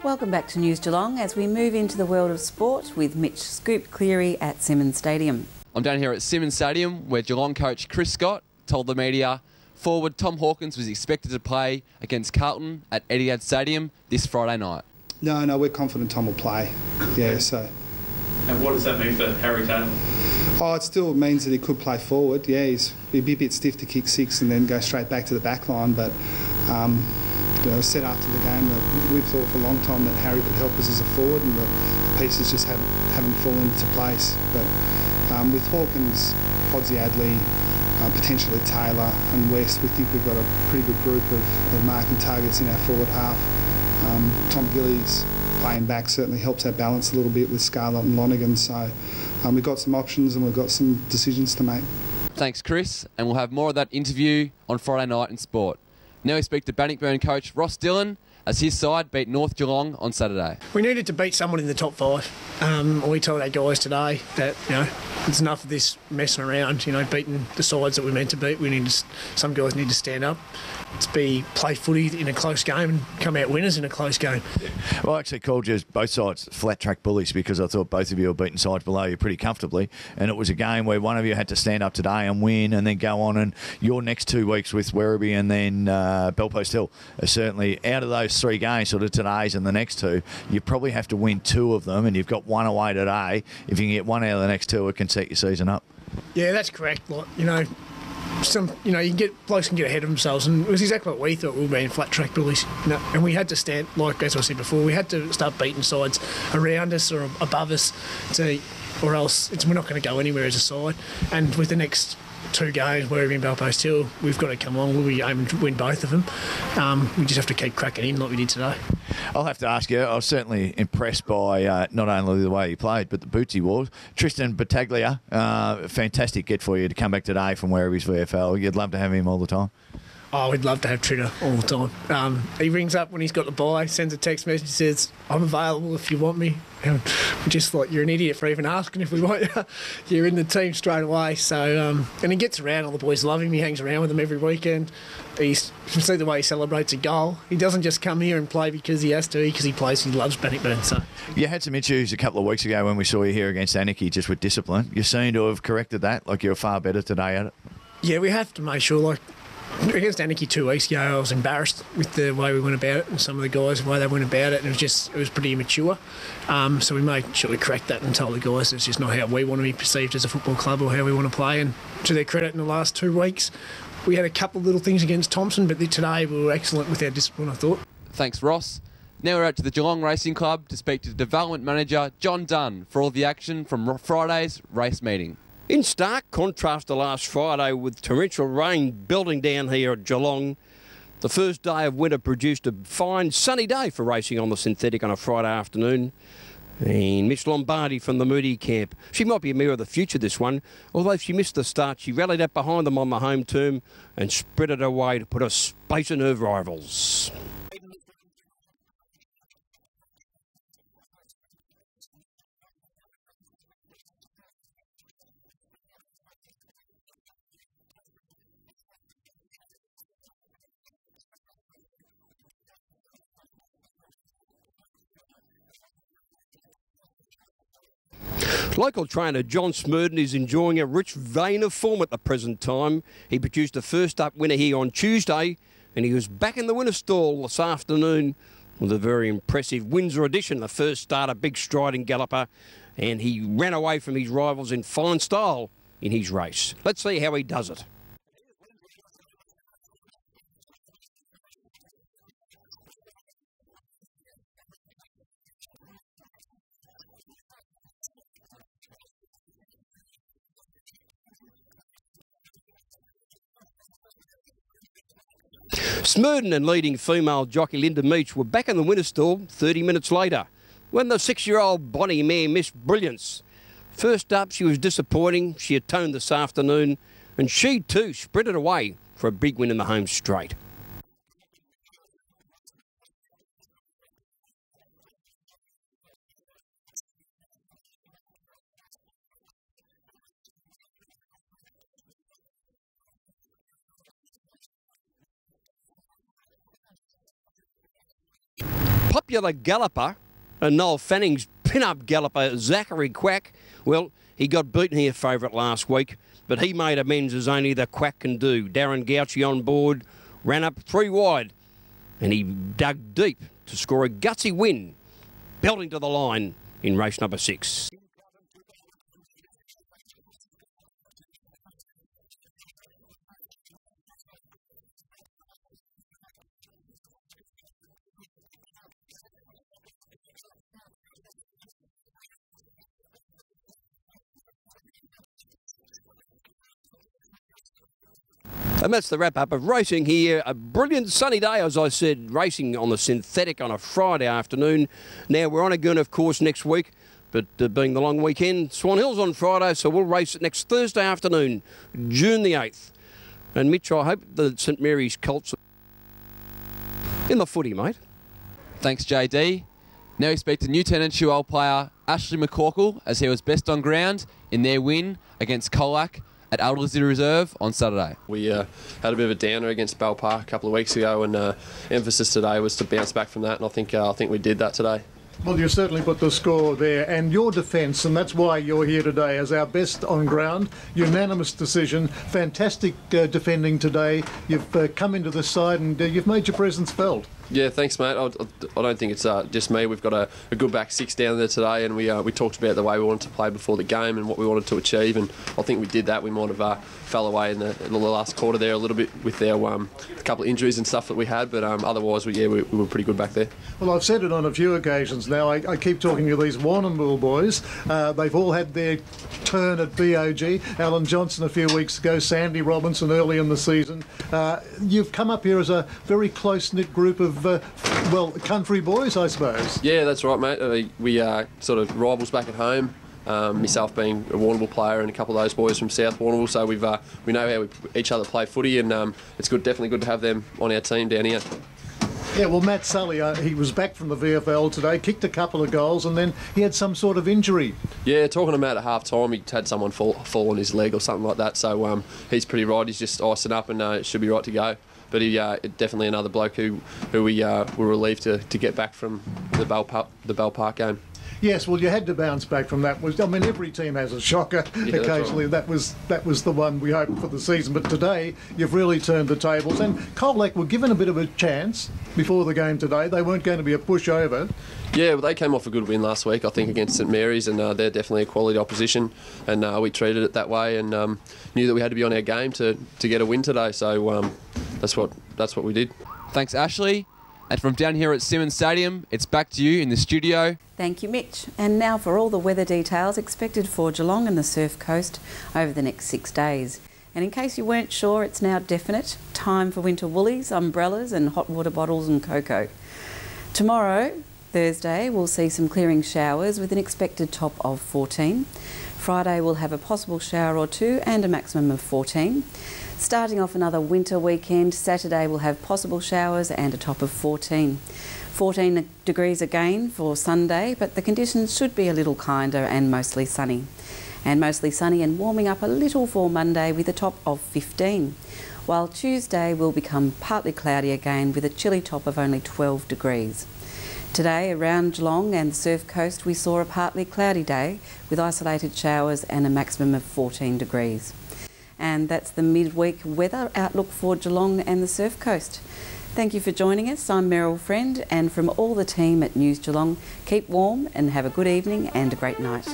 Welcome back to News Geelong as we move into the world of sport with Mitch Scoop Cleary at Simmons Stadium. I'm down here at Simmons Stadium where Geelong coach Chris Scott told the media forward Tom Hawkins was expected to play against Carlton at Etihad Stadium this Friday night. No, we're confident Tom will play. Yeah, so. And what does that mean for Harry Taylor? Oh, it still means that he could play forward. Yeah, he'd be a bit stiff to kick six and then go straight back to the back line, but said after the game that we've thought for a long time that Harry could help us as a forward, and the pieces just haven't fallen into place. But with Hawkins, Podsy Adley, potentially Taylor and West, we think we've got a pretty good group of marking targets in our forward half. Tom Gillies playing back certainly helps our balance a little bit with Scarlett and Lonergan, so we've got some options and we've got some decisions to make. Thanks, Chris, and we'll have more of that interview on Friday night in sport. Now we speak to Bannockburn coach Ross Dillon as his side beat North Geelong on Saturday. We needed to beat someone in the top five. We told our guys today that it's enough of this messing around. Beating the sides that we're meant to beat. Some guys need to stand up. Play footy in a close game and come out winners in a close game. Well, I actually called you both sides flat track bullies because I thought both of you were beating sides below you pretty comfortably, and it was a game where one of you had to stand up today and win and then go on, and your next 2 weeks with Werribee and then Bellpost Hill are certainly out of those 3 games, sort of today's and the next 2, you probably have to win 2 of them, and you've got 1 away today. If you can get 1 out of the next 2, it can set your season up. Yeah, that's correct. Blokes can get ahead of themselves, and it was exactly what we thought we were being flat track bullies. And we had to stand, as I said before, we had to start beating sides around us or above us, or else we're not going to go anywhere as a side. And with the next 2 games, Werribee and Bellpost Hill, we've got to come on. We'll be aiming to win both of them. We just have to keep cracking in like we did today. I'll have to ask you, I was certainly impressed by not only the way he played, but the boots he wore. Tristan Battaglia, fantastic get for you to come back today from Werribee's VFL. You'd love to have him all the time. Oh, we'd love to have Tritter all the time. He rings up when he's got the bye, sends a text message, says, I'm available if you want me. And we're just like, you're an idiot for even asking if we want you. You're in the team straight away. So, and he gets around, all the boys love him. He hangs around with them every weekend. You can see the way he celebrates a goal. He doesn't just come here and play because he has to, because he plays, he loves Bannockburn. So. You had some issues a couple of weeks ago when we saw you here against Anarchy, just with discipline. You seem to have corrected that, like you're far better today at it. Yeah, we have to make sure, against Anarchy 2 weeks ago, I was embarrassed with the way we went about it, and some of the guys, the way they went about it, and it was pretty immature. So we made sure we correct that and told the guys it's just not how we want to be perceived as a football club or how we want to play. And to their credit, in the last 2 weeks, we had a couple of little things against Thompson, but today we were excellent with our discipline, I thought. Thanks, Ross. Now we're out to the Geelong Racing Club to speak to development manager John Dunn for all the action from Friday's race meeting. In stark contrast to last Friday, with torrential rain building down here at Geelong, the first day of winter produced a fine sunny day for racing on the synthetic on a Friday afternoon. And Miss Lombardi from the Moody camp, she might be a mirror of the future, this one. Although if she missed the start, she rallied up behind them on the home term and spreaded her way to put a space in her rivals. Local trainer John Smurden is enjoying a rich vein of form at the present time. He produced a first-up winner here on Tuesday, and he was back in the winner's stall this afternoon with a very impressive Windsor edition, the first starter, big striding galloper, and he ran away from his rivals in fine style in his race. Let's see how he does it. Smurden and leading female jockey Linda Meach were back in the winner's stall 30 minutes later when the 6-year-old Bonnie mare missed brilliance. First up, she was disappointing. She atoned this afternoon, and she too sprinted away for a big win in the home straight. popular galloper and Noel Fanning's pin-up galloper Zachary Quack, well, he got beaten here favourite last week, but he made amends as only the Quack can do. Darren Gauchi on board, ran up 3 wide, and he dug deep to score a gutsy win, belting to the line in race number 6. And that's the wrap-up of racing here. A brilliant sunny day, as I said, racing on the synthetic on a Friday afternoon. Now, we're on again, of course, next week, but being the long weekend, Swan Hill's on Friday, so we'll race it next Thursday afternoon, June the 8th. And Mitch, I hope the St Mary's Colts are in the footy, mate. Thanks, JD. Now we speak to New Tenant Shuel player Ashley McCorkle as he was best on ground in their win against Colac at Aldersley Reserve on Saturday. We had a bit of a downer against Bell Park a couple of weeks ago, and emphasis today was to bounce back from that, and I think we did that today. Well, you certainly put the score there, and your defence, and that's why you're here today as our best on ground. Unanimous decision, fantastic defending today. You've come into the side and you've made your presence felt. Yeah, thanks, mate. I don't think it's just me. We've got a good back 6 down there today, and we talked about the way we wanted to play before the game and what we wanted to achieve, and I think we did that. We might have fell away in the last quarter there a little bit with our couple of injuries and stuff that we had, but otherwise, we were pretty good back there. Well, I've said it on a few occasions now. I keep talking to these Warrnambool boys. They've all had their turn at BOG. Alan Johnson a few weeks ago, Sandy Robinson early in the season. You've come up here as a very close-knit group of country boys, I suppose. Yeah, that's right, mate. We are sort of rivals back at home. Myself being a Warrnambool player and a couple of those boys from South Warrnambool, so we know how each other play footy, and it's definitely good to have them on our team down here. Yeah, well, Matt Sully, he was back from the VFL today, kicked a couple of goals, and then he had some sort of injury. Yeah, talking to Matt at half-time, he had someone fall on his leg or something like that, so he's pretty right. He's just icing up, and it should be right to go. But he definitely another bloke who we were relieved to get back from the Bell Park game. Yes, well, you had to bounce back from that. I mean, every team has a shocker occasionally. Right. That was the one we hoped for the season. But today, you've really turned the tables. And Colac were given a bit of a chance before the game today. They weren't going to be a pushover. Yeah, well, they came off a good win last week, I think, against St Mary's, and they're definitely a quality opposition. And we treated it that way, and knew that we had to be on our game to get a win today. So that's what we did. Thanks, Ashley. And from down here at Simmons Stadium, it's back to you in the studio. Thank you, Mitch. And now for all the weather details expected for Geelong and the Surf Coast over the next 6 days. And in case you weren't sure, it's now definite. Time for winter woolies, umbrellas and hot water bottles and cocoa. Tomorrow, Thursday, we'll see some clearing showers with an expected top of 14. Friday, we'll have a possible shower or two and a maximum of 14. Starting off another winter weekend, Saturday we'll have possible showers and a top of 14. 14 degrees again for Sunday, but the conditions should be a little kinder and mostly sunny. And mostly sunny and warming up a little for Monday with a top of 15. While Tuesday will become partly cloudy again with a chilly top of only 12 degrees. Today around Geelong and the Surf Coast we saw a partly cloudy day with isolated showers and a maximum of 14 degrees. And that's the midweek weather outlook for Geelong and the Surf Coast. Thank you for joining us. I'm Meryl Friend, and from all the team at News Geelong, keep warm and have a good evening and a great night.